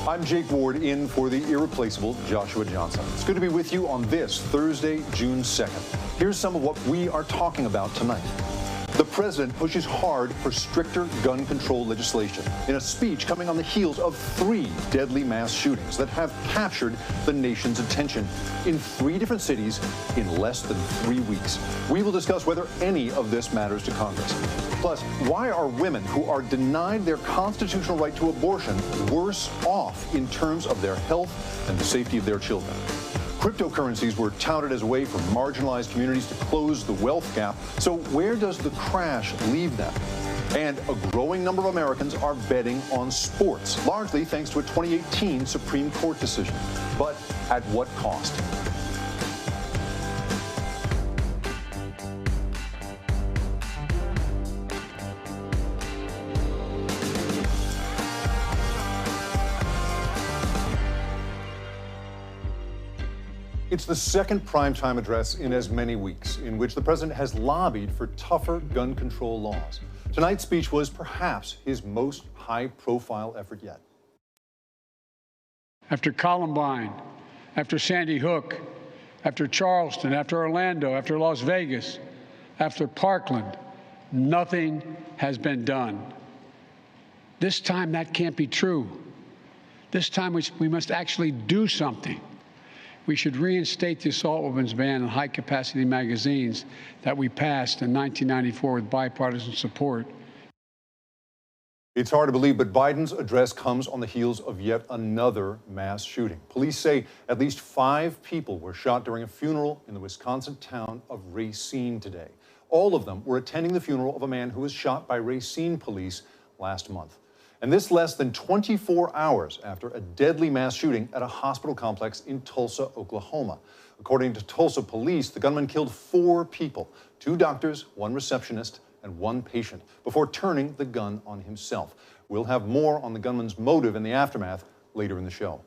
I'm Jake Ward, in for the irreplaceable Joshua Johnson. It's good to be with you on this Thursday, June 2nd. Here's some of what we are talking about tonight. The president pushes hard for stricter gun control legislation in a speech coming on the heels of 3 deadly mass shootings that have captured the nation's attention in 3 different cities in less than 3 weeks. We will discuss whether any of this matters to Congress. Plus, why are women who are denied their constitutional right to abortion worse off in terms of their health and the safety of their children? Cryptocurrencies were touted as a way for marginalized communities to close the wealth gap. So where does the crash leave them? And a growing number of Americans are betting on sports, largely thanks to a 2018 Supreme Court decision. But at what cost? It's the second primetime address in as many weeks in which the president has lobbied for tougher gun control laws. Tonight's speech was perhaps his most high-profile effort yet. After Columbine, after Sandy Hook, after Charleston, after Orlando, after Las Vegas, after Parkland, nothing has been done. This time that can't be true. This time we must actually do something. We should reinstate the assault weapons ban on high-capacity magazines that we passed in 1994 with bipartisan support. It's hard to believe, but Biden's address comes on the heels of yet another mass shooting. Police say at least 5 people were shot during a funeral in the Wisconsin town of Racine today. All of them were attending the funeral of a man who was shot by Racine police last month. And this less than 24 hours after a deadly mass shooting at a hospital complex in Tulsa, Oklahoma. According to Tulsa police, the gunman killed 4 people, 2 doctors, 1 receptionist, and 1 patient, before turning the gun on himself. We'll have more on the gunman's motive in the aftermath later in the show.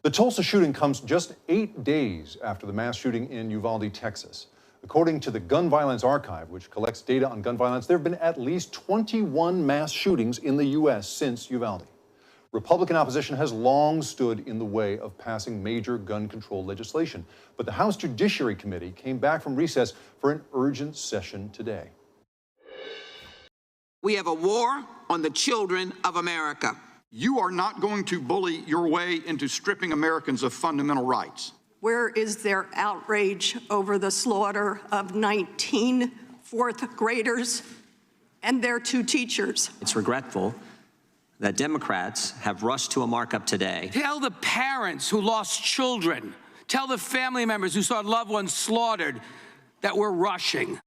The Tulsa shooting comes just 8 days after the mass shooting in Uvalde, Texas. According to the Gun Violence Archive, which collects data on gun violence, there have been at least 21 mass shootings in the U.S. since Uvalde. Republican opposition has long stood in the way of passing major gun control legislation, but the House Judiciary Committee came back from recess for an urgent session today. We have a war on the children of America. You are not going to bully your way into stripping Americans of fundamental rights. Where is their outrage over the slaughter of 19 fourth graders and their 2 teachers? It's regretful that Democrats have rushed to a markup today. Tell the parents who lost children, tell the family members who saw loved ones slaughtered that we're rushing.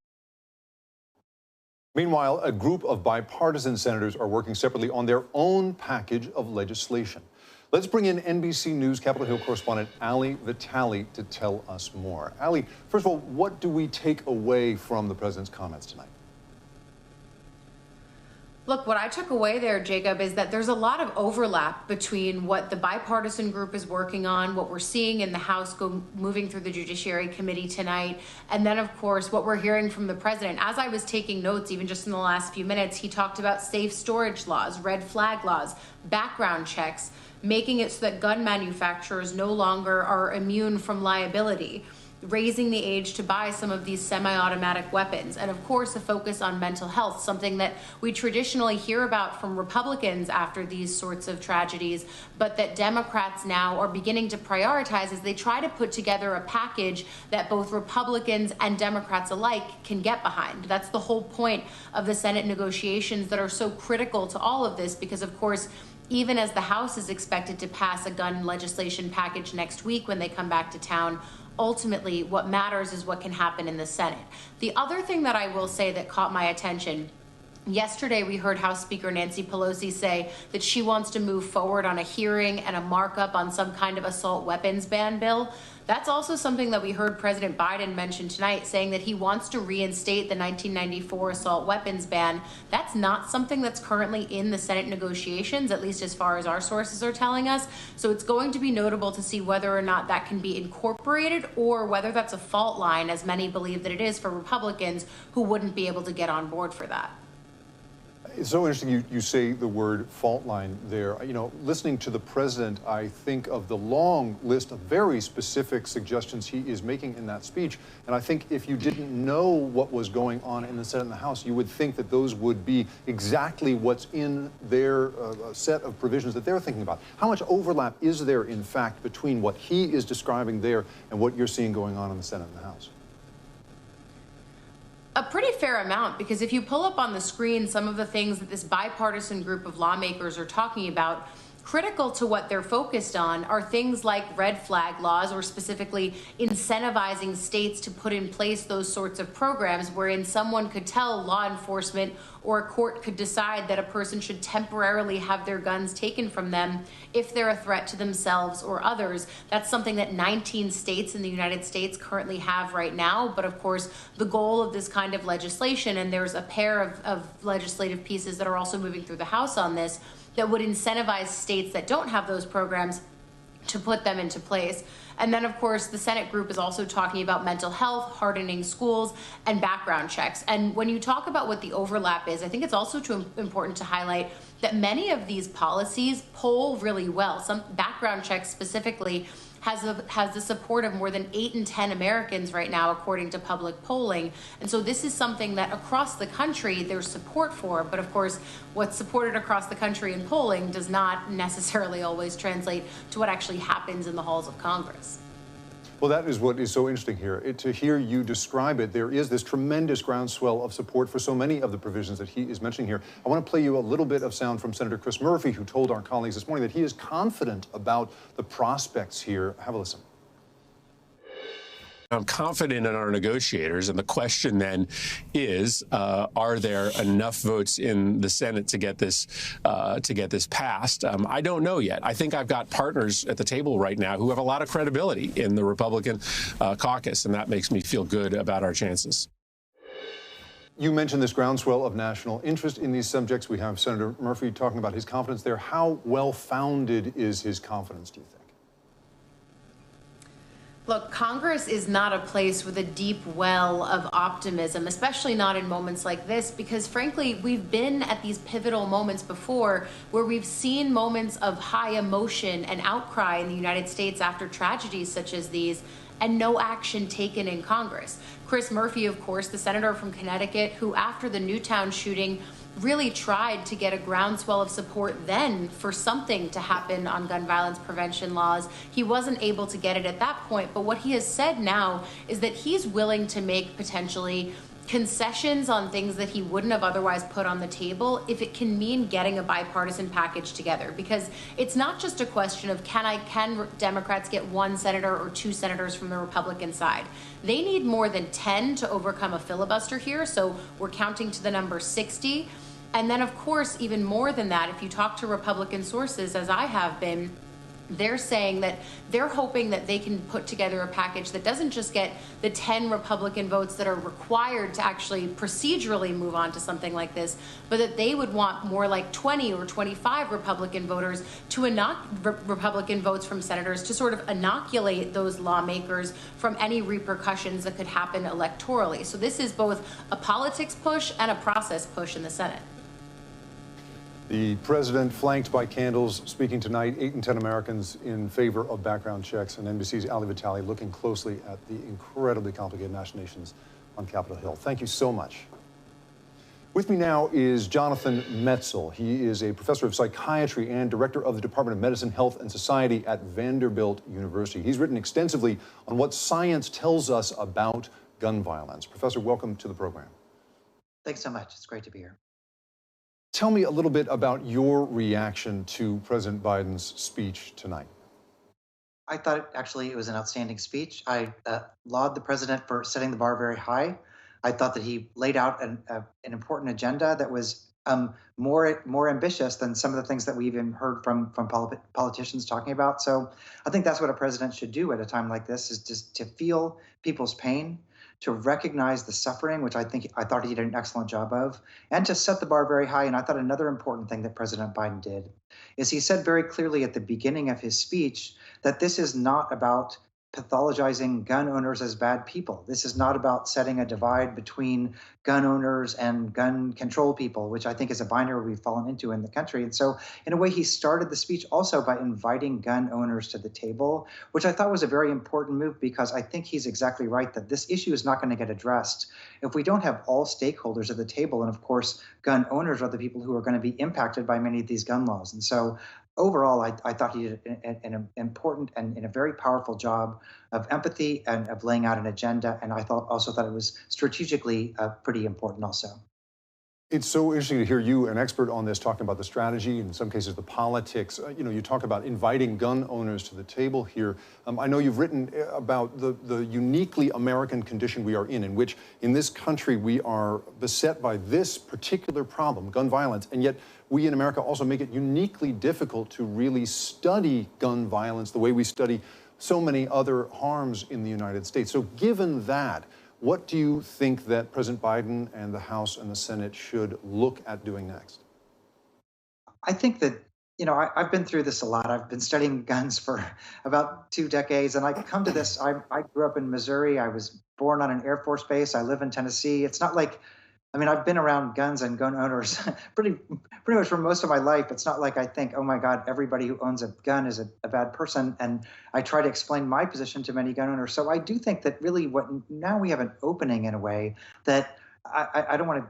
Meanwhile, a group of bipartisan senators are working separately on their own package of legislation. Let's bring in NBC News Capitol Hill correspondent Ali Vitale to tell us more. Ali, first of all, what do we take away from the president's comments tonight? Look, what I took away there, Jacob, is that there's a lot of overlap between what the bipartisan group is working on, what we're seeing in the House moving through the Judiciary Committee tonight, and then, of course, what we're hearing from the president. As I was taking notes, even just in the last few minutes, he talked about safe storage laws, red flag laws, background checks, making it so that gun manufacturers no longer are immune from liability, raising the age to buy some of these semi-automatic weapons, and of course a focus on mental health, something that we traditionally hear about from Republicans after these sorts of tragedies, but that Democrats now are beginning to prioritize as they try to put together a package that both Republicans and Democrats alike can get behind. That's the whole point of the Senate negotiations that are so critical to all of this, because of course, even as the House is expected to pass a gun legislation package next week when they come back to town, ultimately what matters is what can happen in the Senate. The other thing that I will say that caught my attention, yesterday we heard House Speaker Nancy Pelosi say that she wants to move forward on a hearing and a markup on some kind of assault weapons ban bill. That's also something that we heard President Biden mention tonight, saying that he wants to reinstate the 1994 assault weapons ban. That's not something that's currently in the Senate negotiations, at least as far as our sources are telling us. So it's going to be notable to see whether or not that can be incorporated, or whether that's a fault line, as many believe that it is, for Republicans who wouldn't be able to get on board for that. It's so interesting you say the word fault line there. You know, listening to the president, I think of the long list of very specific suggestions he is making in that speech. And I think if you didn't know what was going on in the Senate and the House, you would think that those would be exactly what's in their set of provisions that they're thinking about. How much overlap is there, in fact, between what he is describing there and what you're seeing going on in the Senate and the House? A pretty fair amount, because if you pull up on the screen some of the things that this bipartisan group of lawmakers are talking about, critical to what they're focused on are things like red flag laws, or specifically incentivizing states to put in place those sorts of programs wherein someone could tell law enforcement or a court could decide that a person should temporarily have their guns taken from them if they're a threat to themselves or others. That's something that 19 states in the United States currently have right now. But of course, the goal of this kind of legislation, and there's a pair of legislative pieces that are also moving through the House on this, that would incentivize states that don't have those programs to put them into place. And then, of course, the Senate group is also talking about mental health, hardening schools, and background checks. And when you talk about what the overlap is, I think it's also important to highlight that many of these policies poll really well. Some background checks specifically has the support of more than 8 in 10 Americans right now, according to public polling. And so this is something that across the country there's support for. But of course, what's supported across the country in polling does not necessarily always translate to what actually happens in the halls of Congress. Well, that is what is so interesting here. To hear you describe it, there is this tremendous groundswell of support for so many of the provisions that he is mentioning here. I want to play you a little bit of sound from Senator Chris Murphy, who told our colleagues this morning that he is confident about the prospects here. Have a listen. I'm confident in our negotiators, and the question then is, are there enough votes in the Senate to get this passed? I don't know yet. I think I've got partners at the table right now who have a lot of credibility in the Republican caucus, and that makes me feel good about our chances. You mentioned this groundswell of national interest in these subjects. We have Senator Murphy talking about his confidence there. How well-founded is his confidence, do you think? Look, Congress is not a place with a deep well of optimism, especially not in moments like this, because frankly, we've been at these pivotal moments before where we've seen moments of high emotion and outcry in the United States after tragedies such as these, and no action taken in Congress. Chris Murphy, of course, the senator from Connecticut, who after the Newtown shooting really tried to get a groundswell of support then for something to happen on gun violence prevention laws. He wasn't able to get it at that point, but what he has said now is that he's willing to make potentially concessions on things that he wouldn't have otherwise put on the table if it can mean getting a bipartisan package together. Because it's not just a question of can Democrats get 1 senator or 2 senators from the Republican side. They need more than 10 to overcome a filibuster here, so we're counting to the number 60. And then, of course, even more than that, if you talk to Republican sources, as I have been, they're saying that they're hoping that they can put together a package that doesn't just get the 10 Republican votes that are required to actually procedurally move on to something like this, but that they would want more like 20 or 25 Republican voters to Republican votes from senators to sort of inoculate those lawmakers from any repercussions that could happen electorally. So this is both a politics push and a process push in the Senate. The president, flanked by candles, speaking tonight. 8 in 10 Americans in favor of background checks, and NBC's Ali Vitale looking closely at the incredibly complicated machinations on Capitol Hill. Thank you so much. With me now is Jonathan Metzl. He is a professor of psychiatry and director of the Department of Medicine, Health, and Society at Vanderbilt University. He's written extensively on what science tells us about gun violence. Professor, welcome to the program. Thanks so much. It's great to be here. Tell me a little bit about your reaction to President Biden's speech tonight. I thought it was an outstanding speech. I laud the president for setting the bar very high. I thought that he laid out an important agenda that was more ambitious than some of the things that we even heard from politicians talking about. So I think that's what a president should do at a time like this, is just to feel people's pain, to recognize the suffering, which I thought he did an excellent job of, and to set the bar very high. And I thought another important thing that President Biden did is he said very clearly at the beginning of his speech that this is not about pathologizing gun owners as bad people. This is not about setting a divide between gun owners and gun control people, which I think is a binary we've fallen into in the country. And so in a way, he started the speech also by inviting gun owners to the table, which I thought was a very important move, because I think he's exactly right that this issue is not going to get addressed if we don't have all stakeholders at the table. And of course, gun owners are the people who are going to be impacted by many of these gun laws. And so overall, I thought he did an important and a very powerful job of empathy and of laying out an agenda. And I also thought it was strategically pretty important also. It's so interesting to hear you, an expert on this, talking about the strategy, in some cases the politics. You talk about inviting gun owners to the table here. I know you've written about the uniquely American condition we are in which in this country we are beset by this particular problem, gun violence, and yet we in America also make it uniquely difficult to really study gun violence the way we study so many other harms in the United States. So given that, what do you think that President Biden and the House and the Senate should look at doing next? I think that, I've been through this a lot. I've been studying guns for about 2 decades, and I come to this. I grew up in Missouri. I was born on an Air Force base. I live in Tennessee. It's not like, I've been around guns and gun owners pretty much for most of my life. It's not like I think, oh my God, everybody who owns a gun is a bad person. And I try to explain my position to many gun owners. So I do think that really now we have an opening in a way that I don't want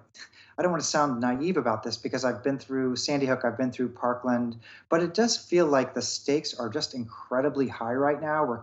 to sound naive about this, because I've been through Sandy Hook, I've been through Parkland, but it does feel like the stakes are just incredibly high right now. We're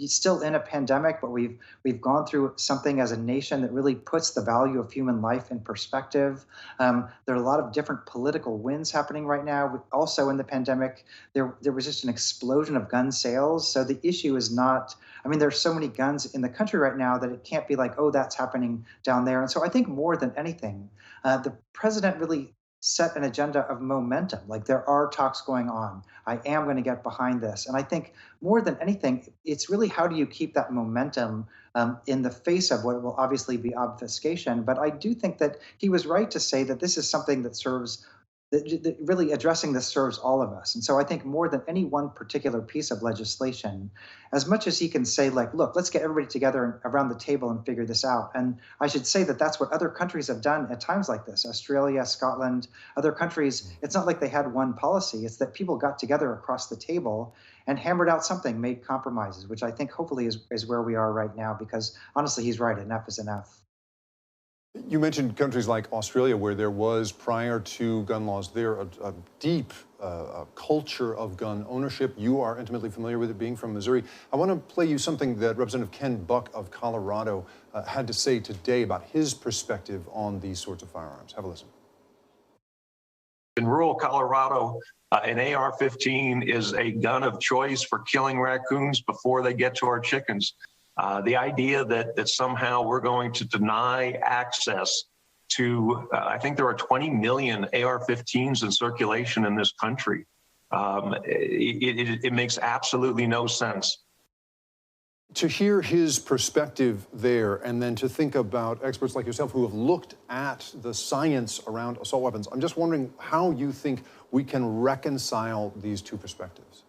still in a pandemic, but we've gone through something as a nation that really puts the value of human life in perspective. There are a lot of different political winds happening right now. Also in the pandemic, there was just an explosion of gun sales. So the issue is not, there's so many guns in the country right now that it can't be like, oh, that's happening down there. And so I think more than anything, the president really set an agenda of momentum. Like, there are talks going on. I am going to get behind this. And I think more than anything, it's really how do you keep that momentum in the face of what will obviously be obfuscation. But I do think that he was right to say that this is something that serves that really addressing this serves all of us. And so I think more than any one particular piece of legislation, as much as he can say, like, look, let's get everybody together around the table and figure this out. And I should say that that's what other countries have done at times like this. Australia, Scotland, other countries, it's not like they had one policy. It's that people got together across the table and hammered out something, made compromises, which I think hopefully is where we are right now, because honestly, he's right, enough is enough. You mentioned countries like Australia, where there was, prior to gun laws there, a deep culture of gun ownership. You are intimately familiar with it, being from Missouri. I want to play you something that Representative Ken Buck of Colorado had to say today about his perspective on these sorts of firearms. Have a listen. In rural Colorado, an AR-15 is a gun of choice for killing raccoons before they get to our chickens. The idea that somehow we're going to deny access to, I think there are 20 million AR-15s in circulation in this country. It makes absolutely no sense. To hear his perspective there, and then to think about experts like yourself who have looked at the science around assault weapons, I'm just wondering how you think we can reconcile these two perspectives.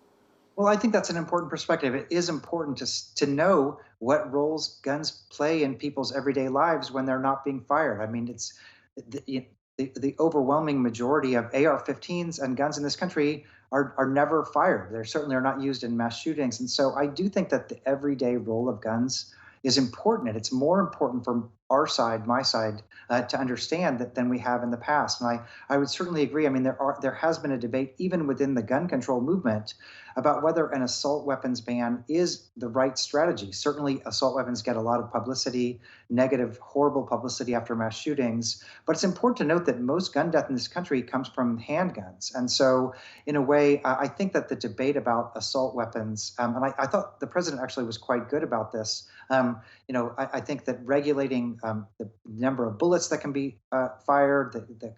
Well, I think that's an important perspective. It is important to know what roles guns play in people's everyday lives when they're not being fired. I mean, it's the overwhelming majority of AR-15s and guns in this country are never fired. They certainly are not used in mass shootings. And so I do think that the everyday role of guns is important, and it's more important from our side, my side, to understand that than we have in the past. And I would certainly agree. I mean, there has been a debate even within the gun control movement about whether an assault weapons ban is the right strategy. Certainly, assault weapons get a lot of publicity, negative, horrible publicity after mass shootings. But it's important to note that most gun death in this country comes from handguns. And so, in a way, I think that the debate about assault weapons, and I thought the president actually was quite good about this. I think that regulating the number of bullets that can be fired, the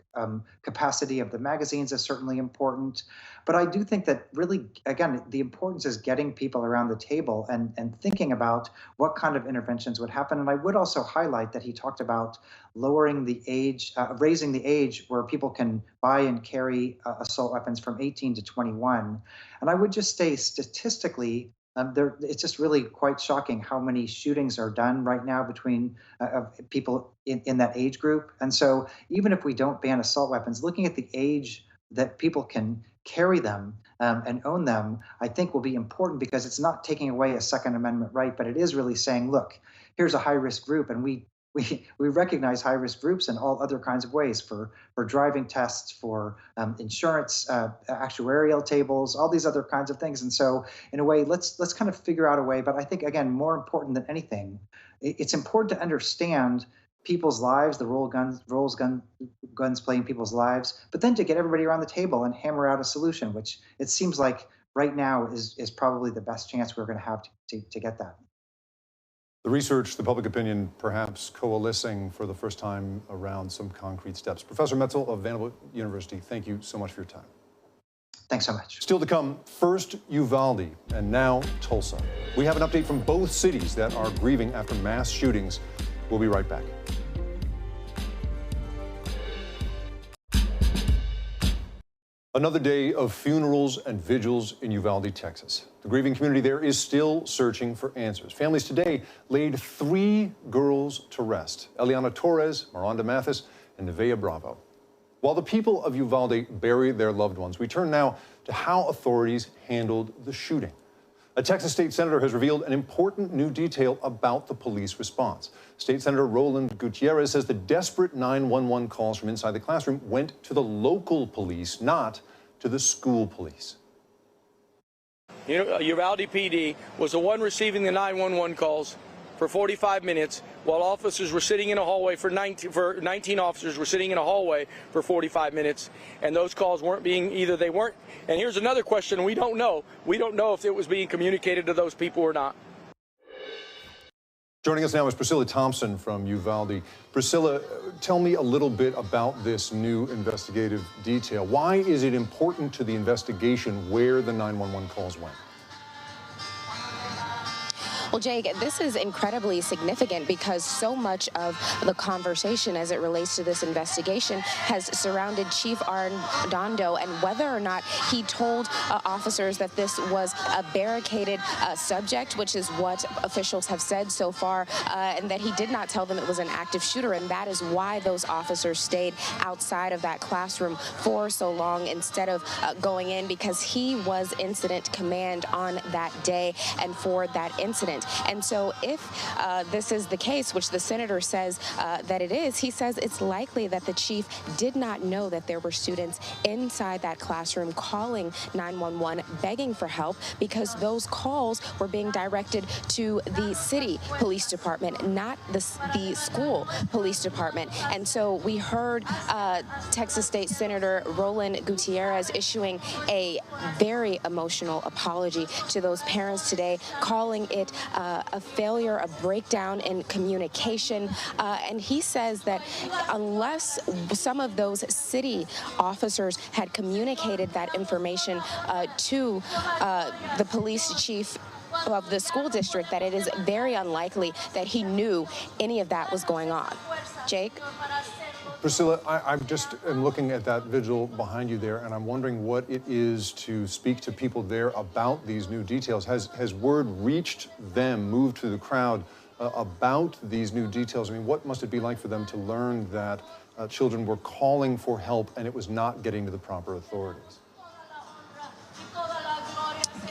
capacity of the magazines is certainly important. But I do think that really, again, the importance is getting people around the table and thinking about what kind of interventions would happen. And I would also highlight that he talked about lowering the age, raising the age where people can buy and carry assault weapons from 18 to 21. And I would just say statistically, It's just really quite shocking how many shootings are done right now between people in that age group. And so even if we don't ban assault weapons, looking at the age that people can carry them and own them, I think will be important, because it's not taking away a Second Amendment right, but it is really saying, look, here's a high-risk group, and we recognize high-risk groups in all other kinds of ways, for driving tests, for insurance, actuarial tables, all these other kinds of things. And so in a way, let's kind of figure out a way. But I think, again, more important than anything, it's important to understand people's lives, the role guns play in people's lives, but then to get everybody around the table and hammer out a solution, which it seems like right now is probably the best chance we're going to have to get that. The research, the public opinion, perhaps coalescing for the first time around some concrete steps. Professor Metzel of Vanderbilt University, thank you so much for your time. Thanks so much. Still to come, first Uvalde and now Tulsa. We have an update from both cities that are grieving after mass shootings. We'll be right back. Another day of funerals and vigils in Uvalde, Texas. The grieving community there is still searching for answers. Families today laid 3 girls to rest: Eliana Torres, Miranda Mathis, and Nevaeh Bravo. While the people of Uvalde bury their loved ones, we turn now to how authorities handled the shooting. A Texas state senator has revealed an important new detail about the police response. State Senator Roland Gutierrez says the desperate 911 calls from inside the classroom went to the local police, not to the school police. You know, Uvalde PD was the one receiving the 911 calls for 45 minutes, while officers were sitting in a hallway 19 officers were sitting in a hallway for 45 minutes, and those calls weren't being, and here's another question we don't know. We don't know if it was being communicated to those people or not. Joining us now is Priscilla Thompson from Uvalde. Priscilla, tell me a little bit about this new investigative detail. Why is it important to the investigation where the 911 calls went? Well, Jake, this is incredibly significant because so much of the conversation as it relates to this investigation has surrounded Chief Arredondo and whether or not he told officers that this was a barricaded subject, which is what officials have said so far, and that he did not tell them it was an active shooter, and that is why those officers stayed outside of that classroom for so long instead of going in, because he was incident command on that day and for that incident. And so if this is the case, which the senator says that it is, he says it's likely that the chief did not know that there were students inside that classroom calling 911, begging for help, because those calls were being directed to the city police department, not the school police department. And so we heard Texas State Senator Roland Gutierrez issuing a very emotional apology to those parents today, calling it a failure, a breakdown in communication. And he says that unless some of those city officers had communicated that information to the police chief of the school district, that it is very unlikely that he knew any of that was going on. Jake? Priscilla, I'm just looking at that vigil behind you there, and I'm wondering what it is to speak to people there about these new details. Has word reached them, moved to the crowd about these new details? I mean, what must it be like for them to learn that children were calling for help and it was not getting to the proper authorities?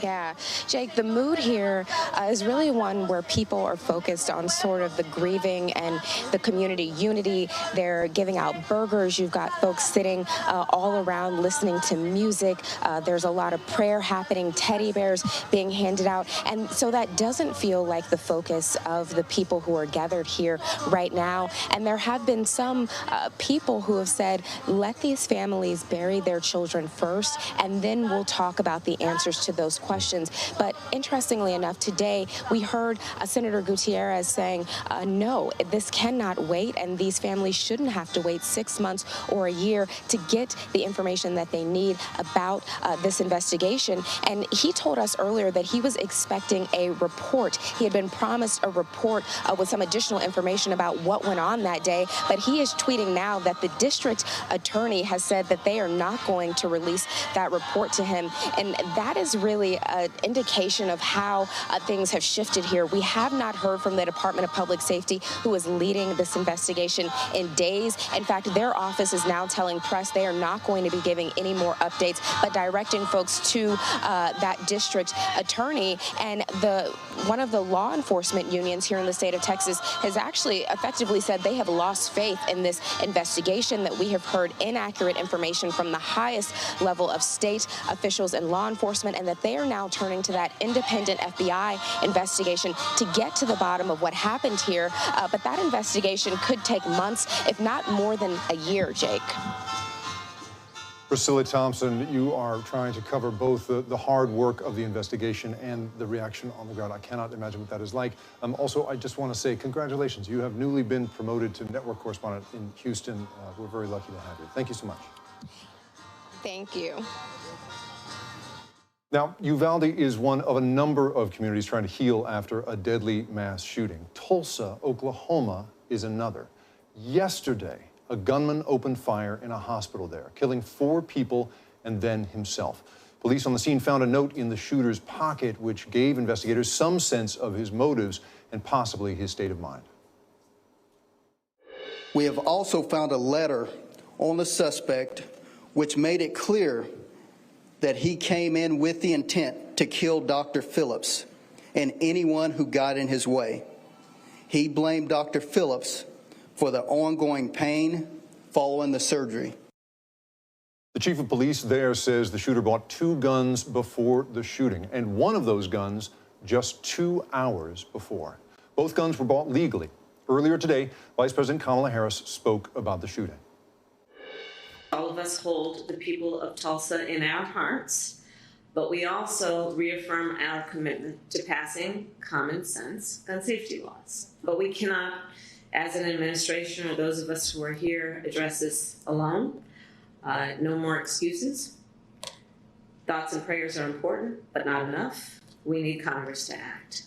Yeah, Jake, the mood here is really one where people are focused on sort of the grieving and the community unity. They're giving out burgers. You've got folks sitting all around listening to music. There's a lot of prayer happening, teddy bears being handed out. And so that doesn't feel like the focus of the people who are gathered here right now. And there have been some people who have said, let these families bury their children first, and then we'll talk about the answers to those questions. But interestingly enough, today we heard Senator Gutierrez saying, no, this cannot wait, and these families shouldn't have to wait 6 months or a year to get the information that they need about this investigation. And he told us earlier that he was expecting a report. He had been promised a report with some additional information about what went on that day, but he is tweeting now that the district attorney has said that they are not going to release that report to him. And that is really indication of how things have shifted here. We have not heard from the Department of Public Safety, who is leading this investigation, in days. In fact, their office is now telling press they are not going to be giving any more updates, but directing folks to that district attorney. And one of the law enforcement unions here in the state of Texas has actually effectively said they have lost faith in this investigation, that we have heard inaccurate information from the highest level of state officials and law enforcement, and that they are now turning to that independent FBI investigation to get to the bottom of what happened here. But that investigation could take months, if not more than a year, Jake. Priscilla Thompson, you are trying to cover both the hard work of the investigation and the reaction on the ground. I cannot imagine what that is like. Also, I just want to say congratulations. You have newly been promoted to network correspondent in Houston. We're very lucky to have you. Thank you so much. Thank you. Now, Uvalde is one of a number of communities trying to heal after a deadly mass shooting. Tulsa, Oklahoma is another. Yesterday, a gunman opened fire in a hospital there, killing 4 people and then himself. Police on the scene found a note in the shooter's pocket which gave investigators some sense of his motives and possibly his state of mind. We have also found a letter on the suspect which made it clear that he came in with the intent to kill Dr. Phillips and anyone who got in his way. He blamed Dr. Phillips for the ongoing pain following the surgery. The chief of police there says the shooter bought 2 guns before the shooting, and one of those guns just 2 hours before. Both guns were bought legally. Earlier today, Vice President Kamala Harris spoke about the shooting. All of us hold the people of Tulsa in our hearts, but we also reaffirm our commitment to passing common sense gun safety laws. But we cannot, as an administration or those of us who are here, address this alone. No more excuses. Thoughts and prayers are important, but not enough. We need Congress to act.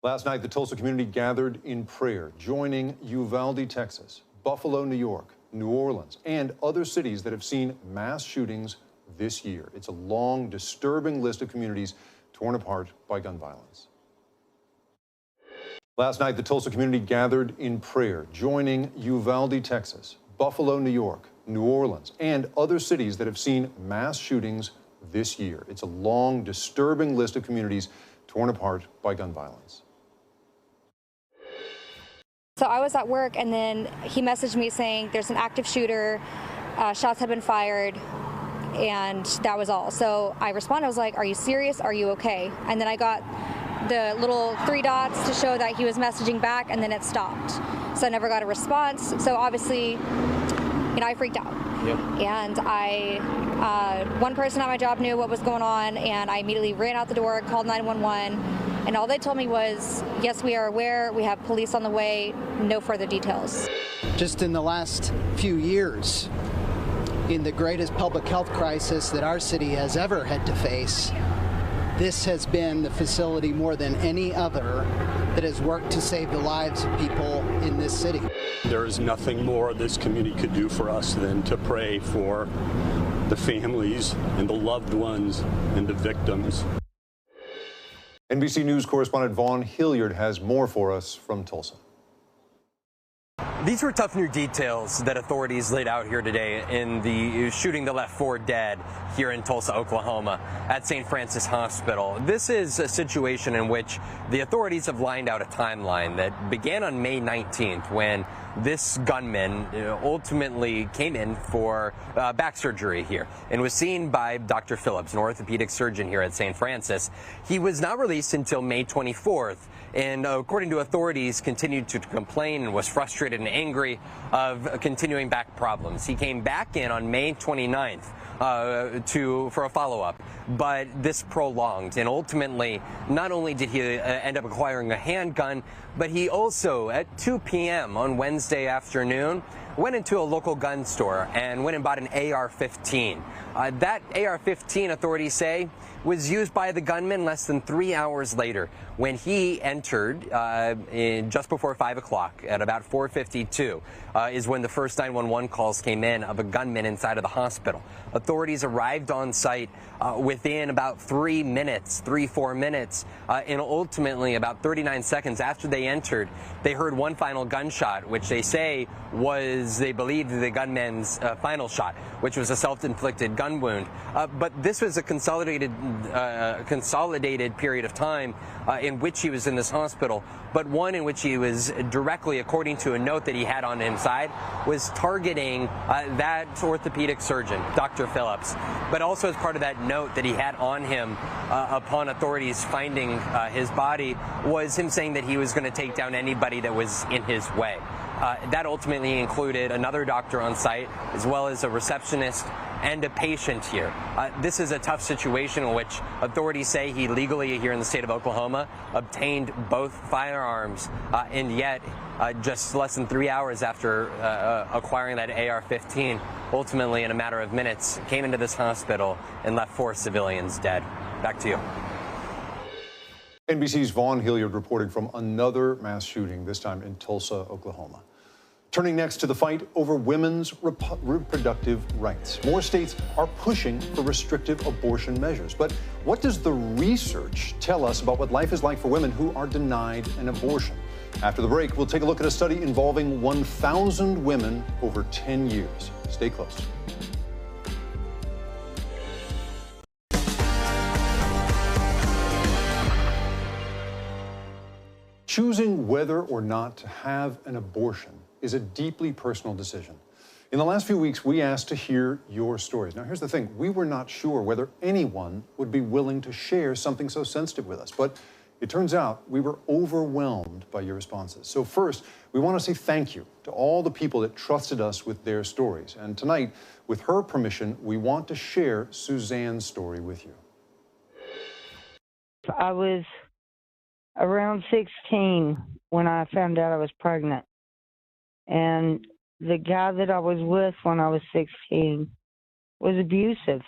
Last night, the Tulsa community gathered in prayer, joining Uvalde, Texas, Buffalo, New York, New Orleans, and other cities that have seen mass shootings this year. It's a long, disturbing list of communities torn apart by gun violence. Last night, the Tulsa community gathered in prayer, joining Uvalde, Texas, Buffalo, New York, New Orleans, and other cities that have seen mass shootings this year. It's a long, disturbing list of communities torn apart by gun violence. So I was at work, and then he messaged me saying there's an active shooter, shots have been fired, and that was all. So I responded, I was like, are you serious? Are you okay? And then I got the little 3 dots to show that he was messaging back, and then it stopped. So I never got a response. So obviously, I freaked out. Yep. And one person at my job knew what was going on, and I immediately ran out the door, called 911, and all they told me was, yes, we are aware, we have police on the way, no further details. Just in the last few years, in the greatest public health crisis that our city has ever had to face, this has been the facility more than any other that has worked to save the lives of people in this city. There is nothing more this community could do for us than to pray for the families and the loved ones and the victims. NBC News correspondent Vaughn Hilliard has more for us from Tulsa. These were tough new details that authorities laid out here today in the shooting that left 4 dead here in Tulsa, Oklahoma at St. Francis Hospital. This is a situation in which the authorities have lined out a timeline that began on May 19th when this gunman ultimately came in for back surgery here and was seen by Dr. Phillips, an orthopedic surgeon here at St. Francis. He was not released until May 24th. And according to authorities, continued to complain and was frustrated and angry of continuing back problems. He came back in on May 29th for a follow-up, but this prolonged. And ultimately, not only did he end up acquiring a handgun, but he also, at 2 p.m. on Wednesday afternoon, went into a local gun store and went and bought an AR-15. That AR-15, authorities say, was used by the gunman less than 3 hours later when he entered just before 5 o'clock at about 4:52 is when the first 911 calls came in of a gunman inside of the hospital. Authorities arrived on site within about 4 minutes, and ultimately about 39 seconds after they entered, they heard one final gunshot, which they say was, they believed, the gunman's final shot, which was a self-inflicted gun wound. But this was a consolidated period of time in which he was in this hospital, but one in which he was directly, according to a note that he had on inside, was targeting that orthopedic surgeon, Dr. Phillips. But also as part of that note that he had on him upon authorities finding his body was him saying that he was going to take down anybody that was in his way. That ultimately included another doctor on site, as well as a receptionist and a patient here. This is a tough situation in which authorities say he legally, here in the state of Oklahoma, obtained both firearms, and yet just less than 3 hours after acquiring that AR-15, ultimately in a matter of minutes, came into this hospital and left 4 civilians dead. Back to you. NBC's Vaughn Hilliard reporting from another mass shooting, this time in Tulsa, Oklahoma. Turning next to the fight over women's reproductive rights. More states are pushing for restrictive abortion measures. But what does the research tell us about what life is like for women who are denied an abortion? After the break, we'll take a look at a study involving 1,000 women over 10 years. Stay close. Choosing whether or not to have an abortion is a deeply personal decision. In the last few weeks, we asked to hear your stories. Now, here's the thing. We were not sure whether anyone would be willing to share something so sensitive with us, but it turns out we were overwhelmed by your responses. So first, we want to say thank you to all the people that trusted us with their stories. And tonight, with her permission, we want to share Suzanne's story with you. I was around 16 when I found out I was pregnant. And the guy that I was with when I was 16 was abusive.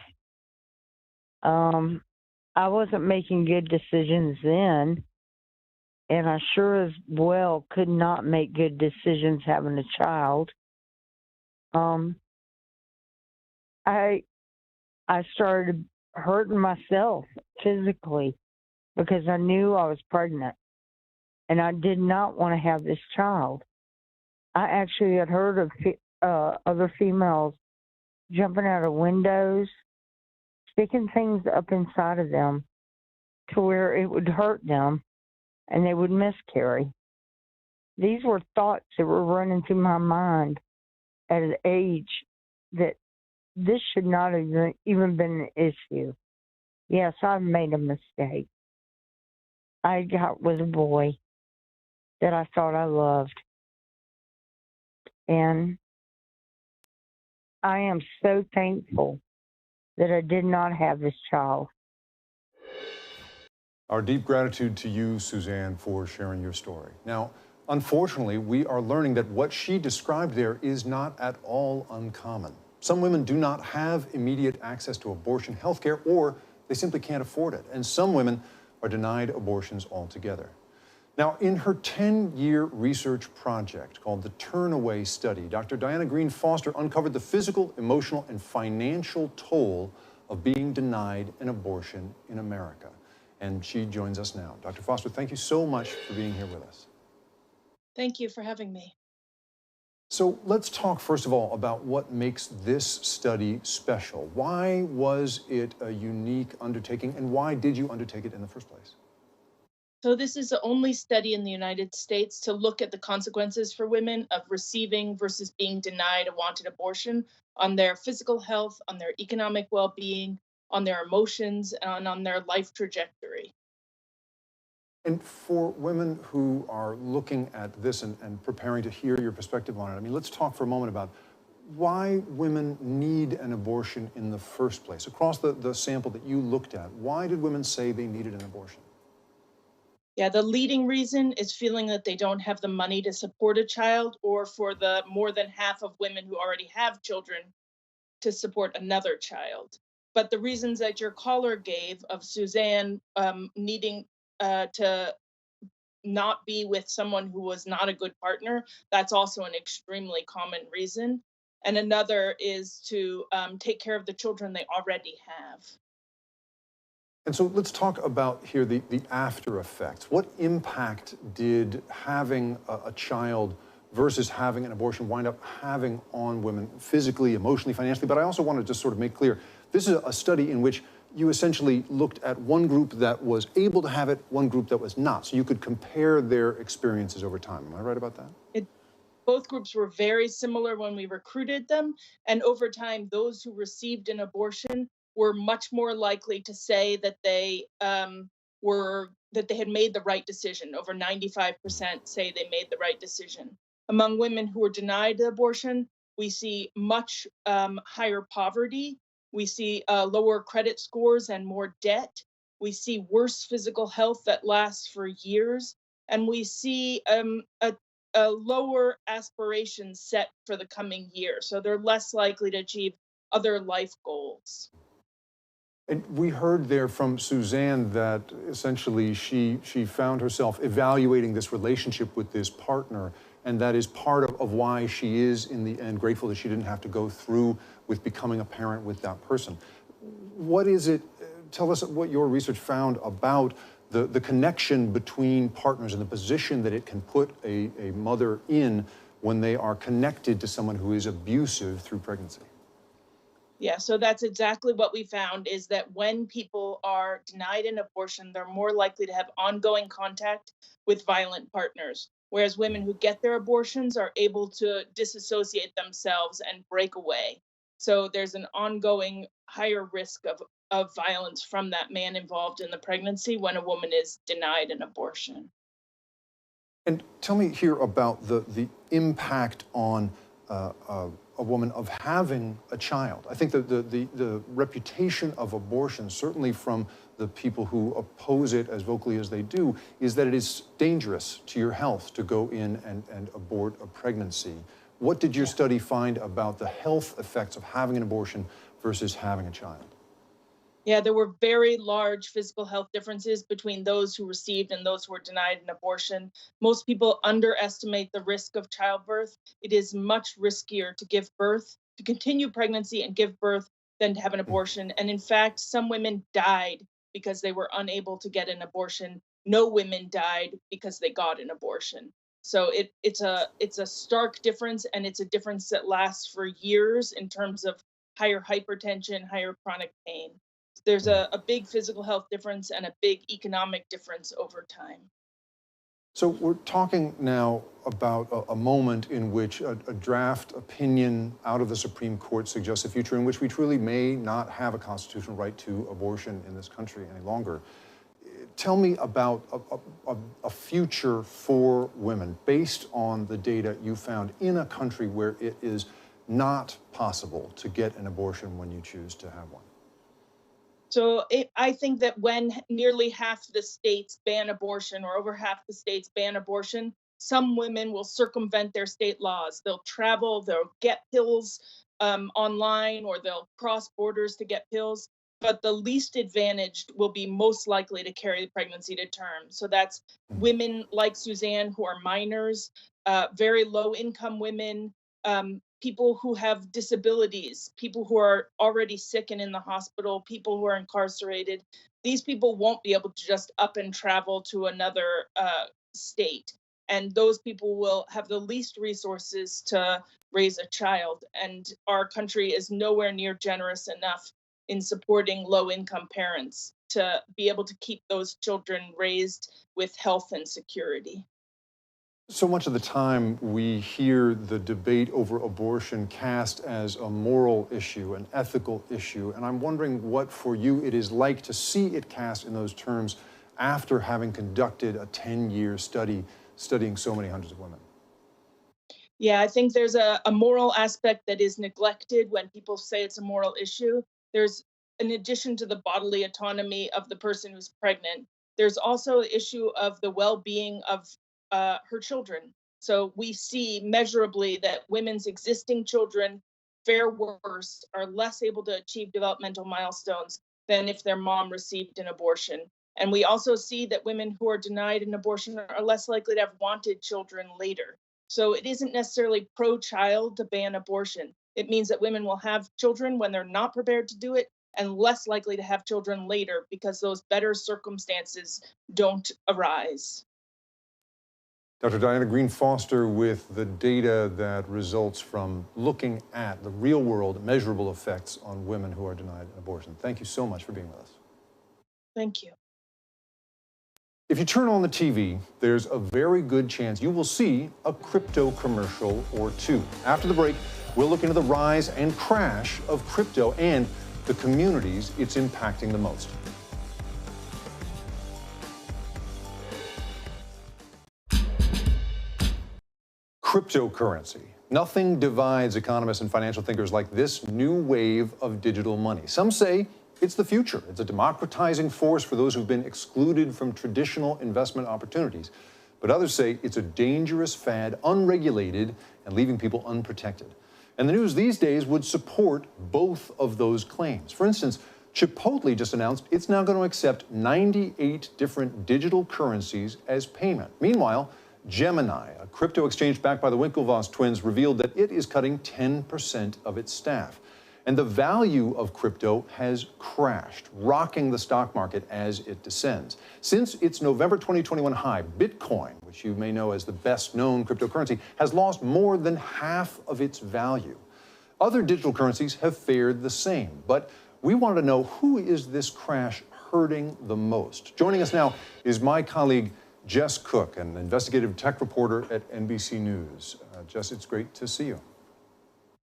I wasn't making good decisions then, and I sure as well could not make good decisions having a child. I started hurting myself physically because I knew I was pregnant, and I did not want to have this child. I actually had heard of other females jumping out of windows, sticking things up inside of them to where it would hurt them and they would miscarry. These were thoughts that were running through my mind at an age that this should not have even been an issue. Yes, I've made a mistake. I got with a boy that I thought I loved. And I am so thankful that I did not have this child. Our deep gratitude to you, Suzanne, for sharing your story. Now, unfortunately, we are learning that what she described there is not at all uncommon. Some women do not have immediate access to abortion health care, or they simply can't afford it. And some women are denied abortions altogether. Now, in her 10-year research project called the Turnaway Study, Dr. Diana Green Foster uncovered the physical, emotional, and financial toll of being denied an abortion in America. And she joins us now. Dr. Foster, thank you so much for being here with us. Thank you for having me. So let's talk, first of all, about what makes this study special. Why was it a unique undertaking, and why did you undertake it in the first place? So this is the only study in the United States to look at the consequences for women of receiving versus being denied a wanted abortion on their physical health, on their economic well-being, on their emotions, and on their life trajectory. And for women who are looking at this and preparing to hear your perspective on it, I mean, let's talk for a moment about why women need an abortion in the first place. Across the sample that you looked at, why did women say they needed an abortion? Yeah, the leading reason is feeling that they don't have the money to support a child, or for the more than half of women who already have children to support another child. But the reasons that your caller gave of Suzanne needing to not be with someone who was not a good partner, that's also an extremely common reason. And another is to take care of the children they already have. And so let's talk about here the after effects. What impact did having a child versus having an abortion wind up having on women physically, emotionally, financially? But I also want to just sort of make clear, this is a study in which you essentially looked at one group that was able to have it, one group that was not. So you could compare their experiences over time. Am I right about that? Both groups were very similar when we recruited them. And over time, those who received an abortion were much more likely to say that they had made the right decision. Over 95% say they made the right decision. Among women who were denied abortion, we see much higher poverty. We see lower credit scores and more debt. We see worse physical health that lasts for years. And we see a lower aspiration set for the coming year. So they're less likely to achieve other life goals. And we heard there from Suzanne that essentially she found herself evaluating this relationship with this partner, and that is part of why she is, in the end, grateful that she didn't have to go through with becoming a parent with that person. What is it, tell us what your research found about the connection between partners and the position that it can put a mother in when they are connected to someone who is abusive through pregnancy. Yeah, so that's exactly what we found, is that when people are denied an abortion, they're more likely to have ongoing contact with violent partners, whereas women who get their abortions are able to disassociate themselves and break away. So there's an ongoing higher risk of violence from that man involved in the pregnancy when a woman is denied an abortion. And tell me here about the impact on a woman of having a child. I think that the reputation of abortion, certainly from the people who oppose it as vocally as they do, is that it is dangerous to your health to go in and abort a pregnancy. What did your study find about the health effects of having an abortion versus having a child? Yeah, there were very large physical health differences between those who received and those who were denied an abortion. Most people underestimate the risk of childbirth. It is much riskier to give birth, to continue pregnancy and give birth, than to have an abortion. And in fact, some women died because they were unable to get an abortion. No women died because they got an abortion. So it's a stark difference, and it's a difference that lasts for years in terms of higher hypertension, higher chronic pain. There's a big physical health difference and a big economic difference over time. So we're talking now about a moment in which a draft opinion out of the Supreme Court suggests a future in which we truly may not have a constitutional right to abortion in this country any longer. Tell me about a future for women based on the data you found in a country where it is not possible to get an abortion when you choose to have one. So I think that when nearly half the states ban abortion, or over half the states ban abortion, some women will circumvent their state laws. They'll travel, they'll get pills online, or they'll cross borders to get pills. But the least advantaged will be most likely to carry the pregnancy to term. So that's women like Suzanne who are minors, very low income women, people who have disabilities, people who are already sick and in the hospital, people who are incarcerated. These people won't be able to just up and travel to another state. And those people will have the least resources to raise a child. And our country is nowhere near generous enough in supporting low-income parents to be able to keep those children raised with health and security. So much of the time we hear the debate over abortion cast as a moral issue, an ethical issue, and I'm wondering what for you it is like to see it cast in those terms after having conducted a 10-year study studying so many hundreds of women. Yeah, I think there's a moral aspect that is neglected when people say it's a moral issue. There's, in addition to the bodily autonomy of the person who's pregnant, There's also the issue of the well-being of her children. So we see measurably that women's existing children fare worse, are less able to achieve developmental milestones than if their mom received an abortion. And we also see that women who are denied an abortion are less likely to have wanted children later. So it isn't necessarily pro-child to ban abortion. It means that women will have children when they're not prepared to do it, and less likely to have children later because those better circumstances don't arise. Dr. Diana Green-Foster with the data that results from looking at the real-world measurable effects on women who are denied an abortion. Thank you so much for being with us. Thank you. If you turn on the TV, there's a very good chance you will see a crypto commercial or two. After the break, we'll look into the rise and crash of crypto and the communities it's impacting the most. Cryptocurrency. Nothing divides economists and financial thinkers like this new wave of digital money. Some say it's the future. It's a democratizing force for those who've been excluded from traditional investment opportunities. But others say it's a dangerous fad, unregulated, and leaving people unprotected. And the news these days would support both of those claims. For instance, Chipotle just announced it's now going to accept 98 different digital currencies as payment. Meanwhile, Gemini, a crypto exchange backed by the Winklevoss twins, revealed that it is cutting 10% of its staff. And the value of crypto has crashed, rocking the stock market as it descends. Since its November 2021 high, Bitcoin, which you may know as the best-known cryptocurrency, has lost more than half of its value. Other digital currencies have fared the same, but we want to know, who is this crash hurting the most? Joining us now is my colleague, Jess Cook, an investigative tech reporter at NBC News. Jess, it's great to see you.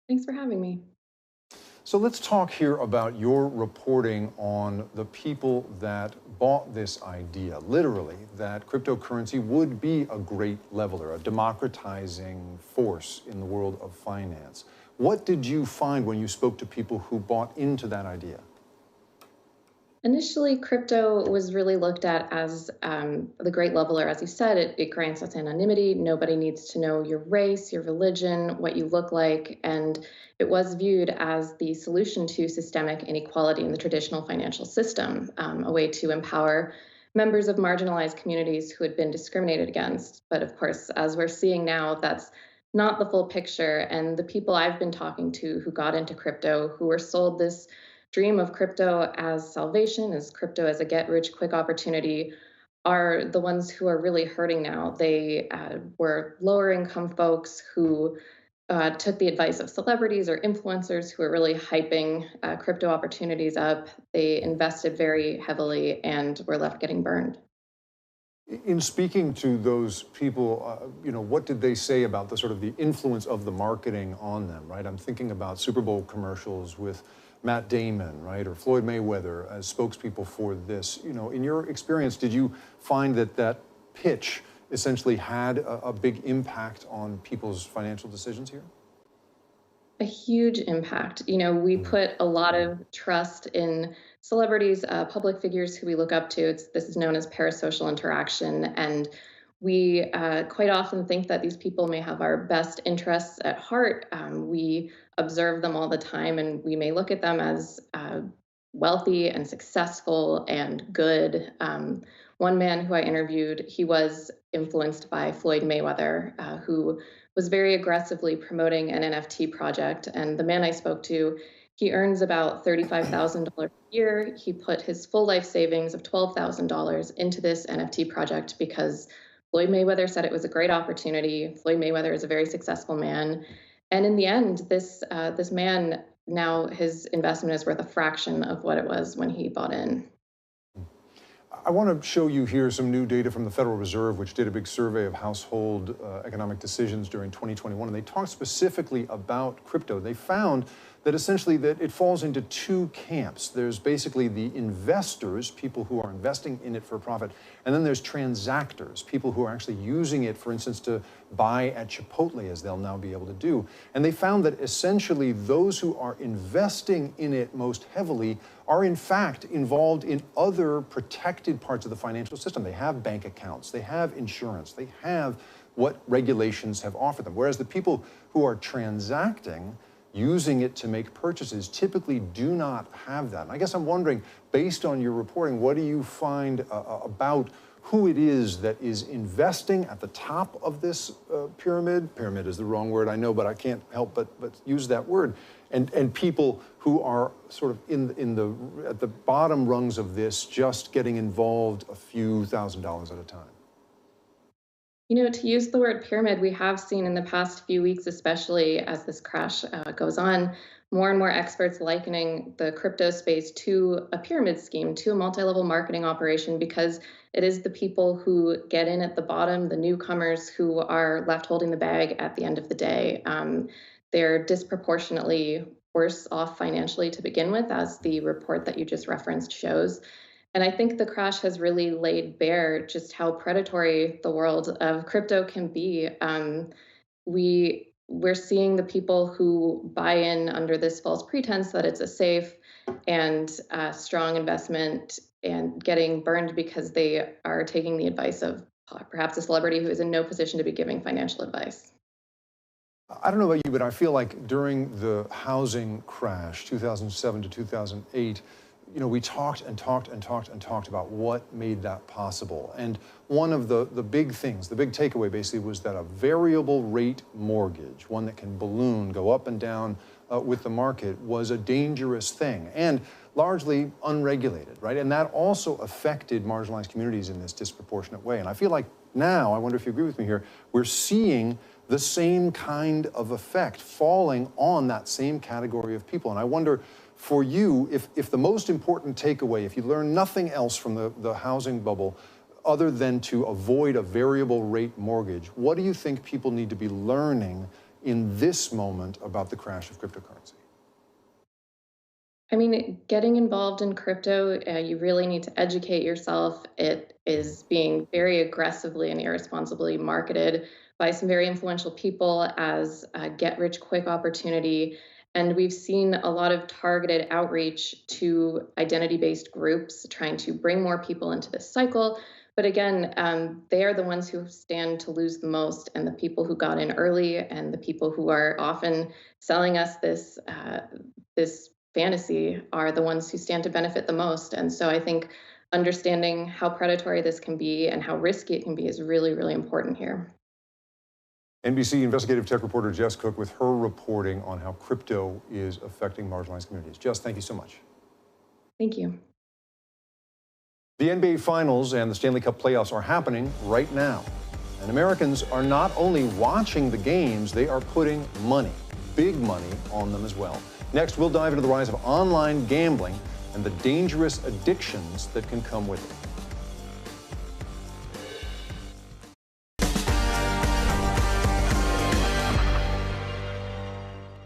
Thanks for having me. So let's talk here about your reporting on the people that bought this idea, literally, that cryptocurrency would be a great leveler, a democratizing force in the world of finance. What did you find when you spoke to people who bought into that idea? Initially, crypto was really looked at as the great leveler. As you said, it grants us anonymity. Nobody needs to know your race, your religion, what you look like. And it was viewed as the solution to systemic inequality in the traditional financial system, a way to empower members of marginalized communities who had been discriminated against. But of course, as we're seeing now, that's not the full picture. And the people I've been talking to who got into crypto, who were sold this dream of crypto as salvation, as crypto as a get-rich-quick opportunity, are the ones who are really hurting now. They were lower-income folks who took the advice of celebrities or influencers who are really hyping crypto opportunities up. They invested very heavily and were left getting burned. In speaking to those people, what did they say about the sort of the influence of the marketing on them, right? I'm thinking about Super Bowl commercials with Matt Damon, right, or Floyd Mayweather as spokespeople for this. In your experience, did you find that that pitch essentially had a big impact on people's financial decisions here? A huge impact. We put a lot of trust in celebrities, public figures who we look up to. This is known as parasocial interaction. And we quite often think that these people may have our best interests at heart. We observe them all the time, and we may look at them as wealthy and successful and good. One man who I interviewed, he was influenced by Floyd Mayweather, who was very aggressively promoting an NFT project. And the man I spoke to, he earns about $35,000 a year. He put his full life savings of $12,000 into this NFT project because Floyd Mayweather said it was a great opportunity. Floyd Mayweather is a very successful man. And in the end, this man, now his investment is worth a fraction of what it was when he bought in. I want to show you here some new data from the Federal Reserve, which did a big survey of household economic decisions during 2021. And they talked specifically about crypto. They found that essentially that it falls into two camps. There's basically the investors, people who are investing in it for profit, and then there's transactors, people who are actually using it, for instance, to buy at Chipotle, as they'll now be able to do. And they found that essentially those who are investing in it most heavily are in fact involved in other protected parts of the financial system. They have bank accounts, they have insurance, they have what regulations have offered them. Whereas the people who are transacting, using it to make purchases, typically do not have that. And I guess I'm wondering, based on your reporting, what do you find about who it is that is investing at the top of this pyramid? Pyramid is the wrong word, I know, but I can't help but use that word. And people who are sort of at the bottom rungs of this, just getting involved a few $1,000s at a time. You know, to use the word pyramid, we have seen in the past few weeks, especially as this crash goes on, more and more experts likening the crypto space to a pyramid scheme, to a multi-level marketing operation, because it is the people who get in at the bottom, the newcomers, who are left holding the bag at the end of the day. They're disproportionately worse off financially to begin with, as the report that you just referenced shows. And I think the crash has really laid bare just how predatory the world of crypto can be. We're seeing the people who buy in under this false pretense that it's a safe and strong investment and getting burned because they are taking the advice of perhaps a celebrity who is in no position to be giving financial advice. I don't know about you, but I feel like during the housing crash, 2007 to 2008, you know, we talked about what made that possible. And one of the big things, the big takeaway basically was that a variable rate mortgage, one that can balloon, go up and down with the market, was a dangerous thing and largely unregulated, right? And that also affected marginalized communities in this disproportionate way. And I feel like now, I wonder if you agree with me here, we're seeing the same kind of effect falling on that same category of people. And I wonder, for you, if the most important takeaway, if you learn nothing else from the housing bubble other than to avoid a variable rate mortgage, what do you think people need to be learning in this moment about the crash of cryptocurrency? I mean, getting involved in crypto, you really need to educate yourself. It is being very aggressively and irresponsibly marketed by some very influential people as a get-rich-quick opportunity. And we've seen a lot of targeted outreach to identity-based groups trying to bring more people into this cycle. But again, they are the ones who stand to lose the most, and the people who got in early and the people who are often selling us this fantasy are the ones who stand to benefit the most. And so I think understanding how predatory this can be and how risky it can be is really, really important here. NBC investigative tech reporter Jess Cook with her reporting on how crypto is affecting marginalized communities. Jess, thank you so much. Thank you. The NBA Finals and the Stanley Cup playoffs are happening right now. And Americans are not only watching the games, they are putting money, big money, on them as well. Next, we'll dive into the rise of online gambling and the dangerous addictions that can come with it.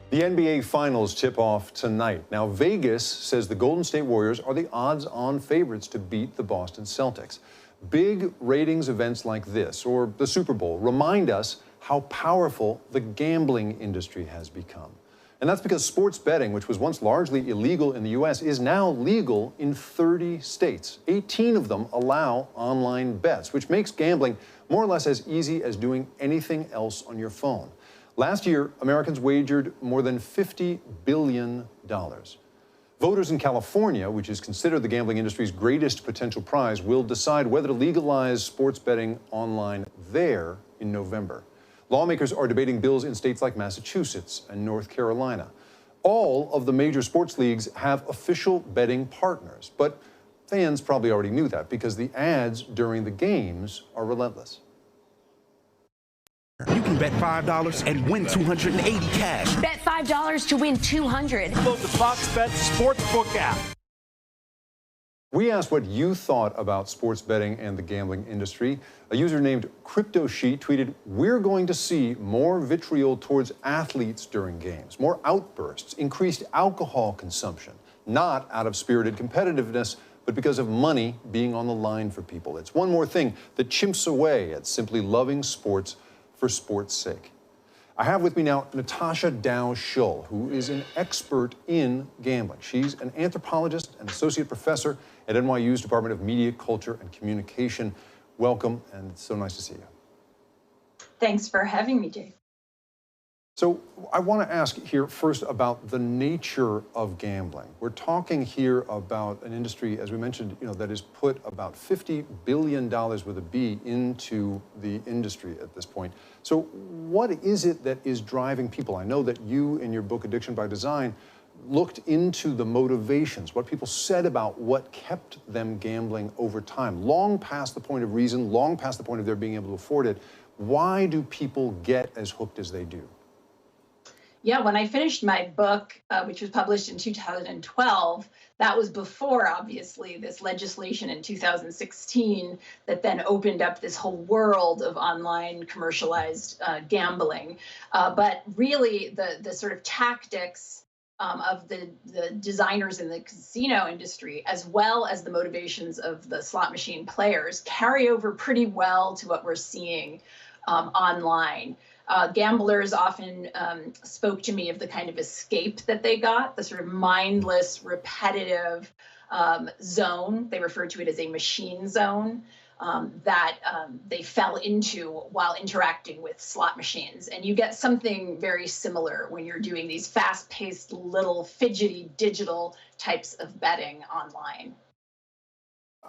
The NBA Finals tip off tonight. Now, Vegas says the Golden State Warriors are the odds-on favorites to beat the Boston Celtics. Big ratings events like this, or the Super Bowl, remind us how powerful the gambling industry has become. And that's because sports betting, which was once largely illegal in the U.S., is now legal in 30 states. 18 of them allow online bets, which makes gambling more or less as easy as doing anything else on your phone. Last year, Americans wagered more than $50 billion. Voters in California, which is considered the gambling industry's greatest potential prize, will decide whether to legalize sports betting online there in November. Lawmakers are debating bills in states like Massachusetts and North Carolina. All of the major sports leagues have official betting partners, but fans probably already knew that because the ads during the games are relentless. You can bet $5 and win $280 cash. Bet $5 to win $200. Load the Fox Bet Sportsbook app. We asked what you thought about sports betting and the gambling industry. A user named CryptoSheet tweeted, "We're going to see more vitriol towards athletes during games, more outbursts, increased alcohol consumption, not out of spirited competitiveness, but because of money being on the line for people. It's one more thing that chimps away at simply loving sports for sport's sake." I have with me now Natasha Dow-Schull, who is an expert in gambling. She's an anthropologist and associate professor at NYU's Department of Media, Culture, and Communication. Welcome, and it's so nice to see you. Thanks for having me, Dave. So I want to ask here first about the nature of gambling. We're talking here about an industry, as we mentioned, that has put about $50 billion with a B into the industry at this point. So what is it that is driving people? I know that you, in your book, Addiction by Design, looked into the motivations, what people said about what kept them gambling over time, long past the point of reason, long past the point of their being able to afford it. Why do people get as hooked as they do? Yeah, when I finished my book, which was published in 2012, that was before, obviously, this legislation in 2016 that then opened up this whole world of online commercialized gambling. But really, the sort of tactics of the designers in the casino industry, as well as the motivations of the slot machine players, carry over pretty well to what we're seeing online. Gamblers often spoke to me of the kind of escape that they got, the sort of mindless, repetitive zone. They referred to it as a machine zone that they fell into while interacting with slot machines. And you get something very similar when you're doing these fast-paced, little fidgety digital types of betting online.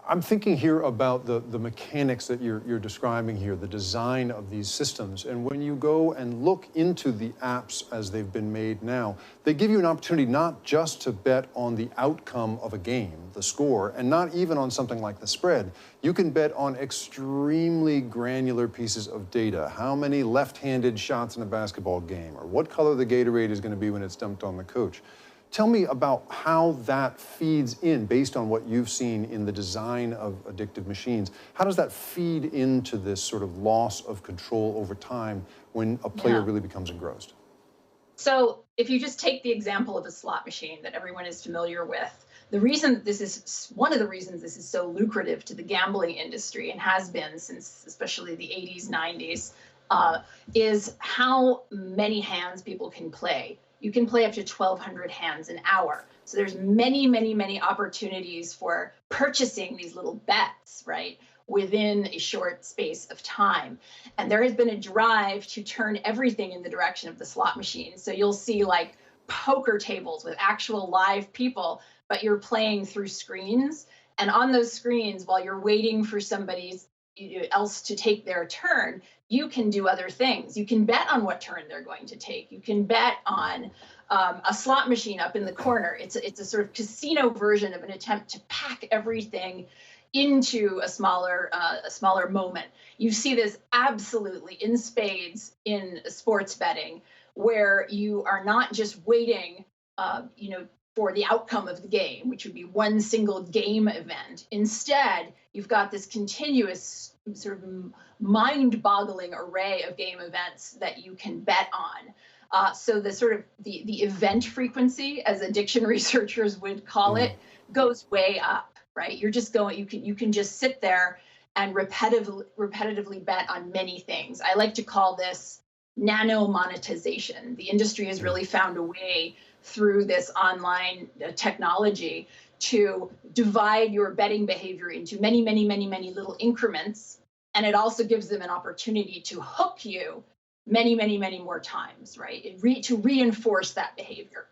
I'm thinking here about the mechanics that you're describing here, the design of these systems. And when you go and look into the apps as they've been made now, they give you an opportunity not just to bet on the outcome of a game, the score, and not even on something like the spread. You can bet on extremely granular pieces of data. How many left-handed shots in a basketball game, or what color the Gatorade is going to be when it's dumped on the coach. Tell me about how that feeds in, based on what you've seen in the design of addictive machines. How does that feed into this sort of loss of control over time when a player really becomes engrossed? So if you just take the example of a slot machine that everyone is familiar with, the reason this is one of the reasons this is so lucrative to the gambling industry, and has been since especially the 80s, 90s, is how many hands people can play. You can play up to 1,200 hands an hour. So there's many, many, many opportunities for purchasing these little bets, right, within a short space of time. And there has been a drive to turn everything in the direction of the slot machine. So you'll see like poker tables with actual live people, but you're playing through screens. And on those screens, while you're waiting for somebody else to take their turn, you can do other things. You can bet on what turn they're going to take. You can bet on a slot machine up in the corner. It's a sort of casino version of an attempt to pack everything into a smaller moment. You see this absolutely in spades in sports betting, where you are not just waiting, for the outcome of the game, which would be one single game event. Instead, you've got this continuous sort of mind-boggling array of game events that you can bet on. So the sort of the event frequency, as addiction researchers would call it, goes way up, right? You're just going, you can just sit there and repetitively bet on many things. I like to call this nano monetization. The industry has really found a way through this online technology to divide your betting behavior into many, many, many, many little increments. And it also gives them an opportunity to hook you many, many, many more times, right? To reinforce that behavior.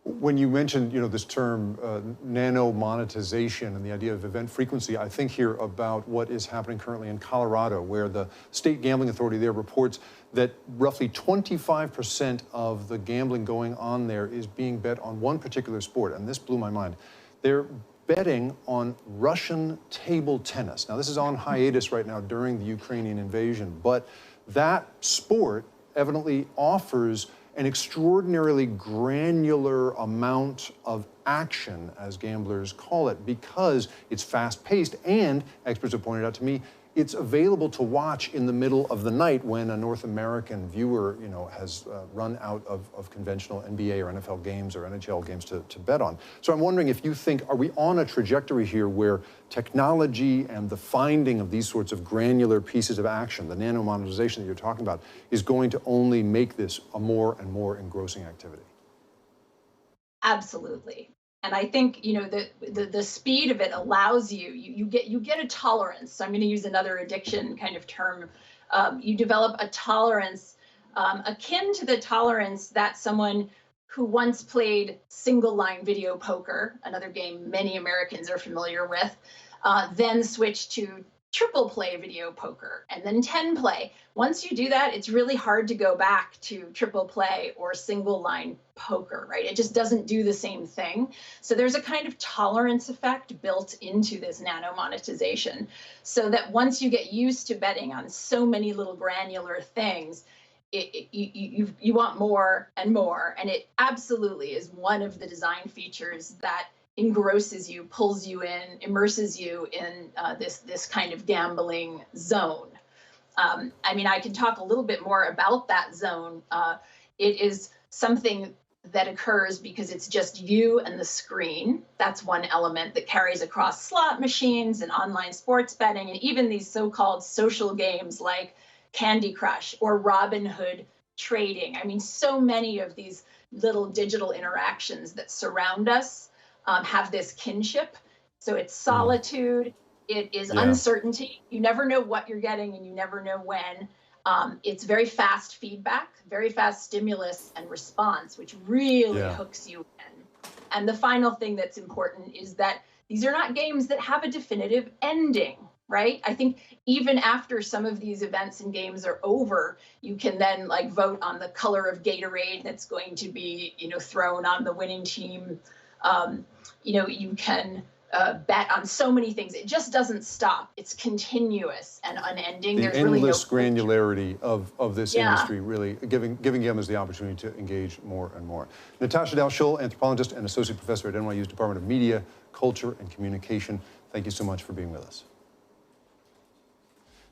When you mentioned, this term nano monetization and the idea of event frequency, I think here about what is happening currently in Colorado, where the state gambling authority there reports that roughly 25% of the gambling going on there is being bet on one particular sport, and this blew my mind. They're betting on Russian table tennis. Now, this is on hiatus right now during the Ukrainian invasion, but that sport evidently offers an extraordinarily granular amount of action, as gamblers call it, because it's fast-paced and, experts have pointed out to me, it's available to watch in the middle of the night when a North American viewer, has run out of conventional NBA or NFL games or NHL games to bet on. So I'm wondering if you think, are we on a trajectory here where technology and the finding of these sorts of granular pieces of action, the nano-monetization that you're talking about, is going to only make this a more and more engrossing activity? Absolutely. And I think, the speed of it allows you get a tolerance. So I'm going to use another addiction kind of term. You develop a tolerance akin to the tolerance that someone who once played single line video poker, another game many Americans are familiar with, then switched to triple play video poker and then 10 play. Once you do that, it's really hard to go back to triple play or single line poker, right? It just doesn't do the same thing. So there's a kind of tolerance effect built into this nano monetization, so that once you get used to betting on so many little granular things, you want more and more. And it absolutely is one of the design features that engrosses you, pulls you in, immerses you in this kind of gambling zone. I can talk a little bit more about that zone. It is something that occurs because it's just you and the screen. That's one element that carries across slot machines and online sports betting, and even these so-called social games like Candy Crush or Robin Hood trading. So many of these little digital interactions that surround us have this kinship. So it's solitude, it is uncertainty. You never know what you're getting and you never know when. It's very fast feedback, very fast stimulus and response, which really hooks you in. And the final thing that's important is that these are not games that have a definitive ending, right? I think even after some of these events and games are over, you can then vote on the color of Gatorade that's going to be, thrown on the winning team. You can bet on so many things. It just doesn't stop. It's continuous and unending. The There's endless really granularity of this industry, really giving gamblers the opportunity to engage more and more. Natasha Dalshul, anthropologist and associate professor at NYU's Department of Media, Culture, and Communication. Thank you so much for being with us.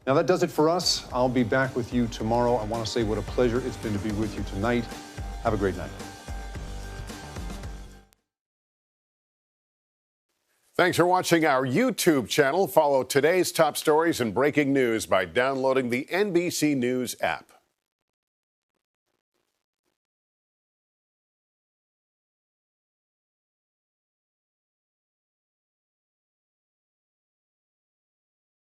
Now that does it for us. I'll be back with you tomorrow. I want to say what a pleasure it's been to be with you tonight. Have a great night. Thanks for watching our YouTube channel. Follow today's top stories and breaking news by downloading the NBC News app.